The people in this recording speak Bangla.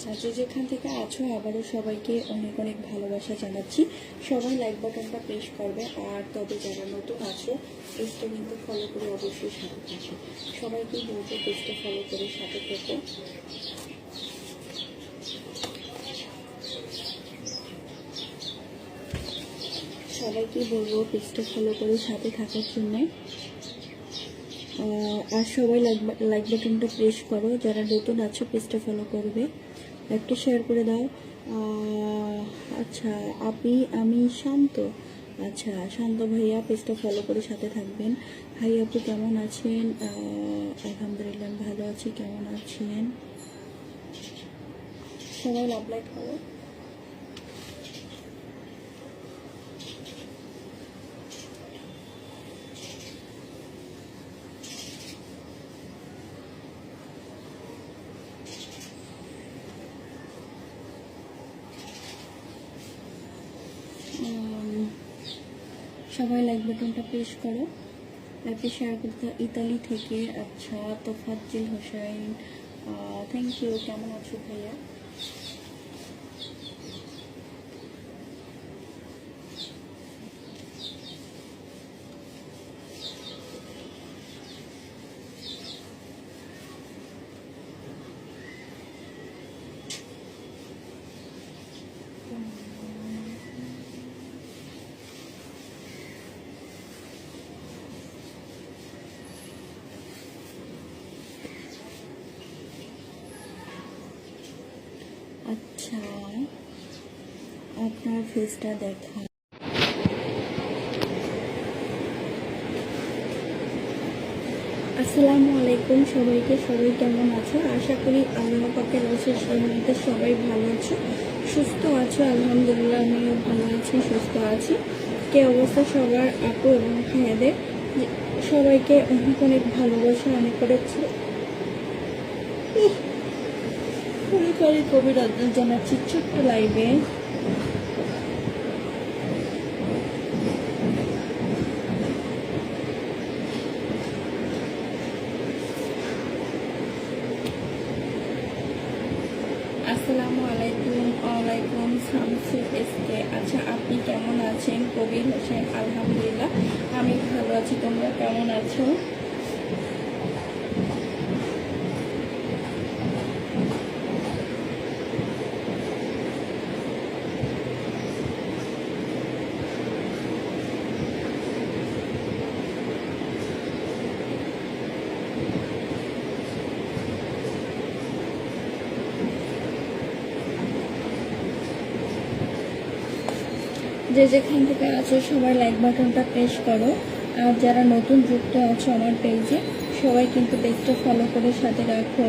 আচ্ছা, যে যেখান থেকে আছো আবারও সবাইকে অনেক অনেক ভালোবাসা জানাচ্ছি। সবাই লাইক বাটনটা প্রেস করবে, আর তবে যারা নতুন আছো পেজটা কিন্তু ফলো করে অবশ্যই সাথে থাকো। সবাইকেই বলবো পেজটা ফলো করে সাথে থেকো। সবাইকেই বলবো পেজটা ফলো করে সাথে থাকার জন্য। আর সবাই লাইক বাটনটা প্রেস করো, যারা নতুন আছো পেজটা ফলো করবে, একটা শেয়ার করে দাও। আচ্ছা আমি শান্ত। আচ্ছা শান্ত ভাইয়া পেজটা ফলো করে সাথে থাকবেন। হাই আপু কেমন আছেন? আলহামদুলিল্লাহ ভালো আছি, কেমন আছেন? সবাই লাভ লাইক করো। সবাই লাইক বাটনটা প্রেস করো, লাইভে শেয়ার করতে ইতালি থেকে। আচ্ছা তোফাজ্জিল হোসেন, থ্যাংক ইউ। কেমন আছো ভাইয়া? আচ্ছা আপনার ফেসটা দেখা। আসসালামু আলাইকুম সবাইকে। সবাই কেমন আছো? আশা করি আল্লাহ পাকের অশেষ রহমতে সবাই ভালো আছো, সুস্থ আছো। আলহামদুলিল্লাহ আমিও ভালো আছি, সুস্থ আছি। কে অবস্থা সবার আপু এবং ভাইয়াদের? সবাইকে অনেক অনেক ভালোবাসা, অনেক করেছি, অনেক অনেক অভিনন্দন জানাচ্ছি ছোট্ট লাইভে। আসসালামু আলাইকুম। ওয়ালাইকুম শামসুল এসকে। আচ্ছা আপনি কেমন আছেন? কবির হোসেন, আলহামদুলিল্লাহ আমি ভালো আছি, তোমরা কেমন আছো? যে যেখান থেকে আছো সবাই লাইক বাটনটা প্রেস করো, আর যারা নতুন যুক্ত আছো আমার পেজে সবাই কিন্তু পেজটা ফলো করে সাথে রাখো।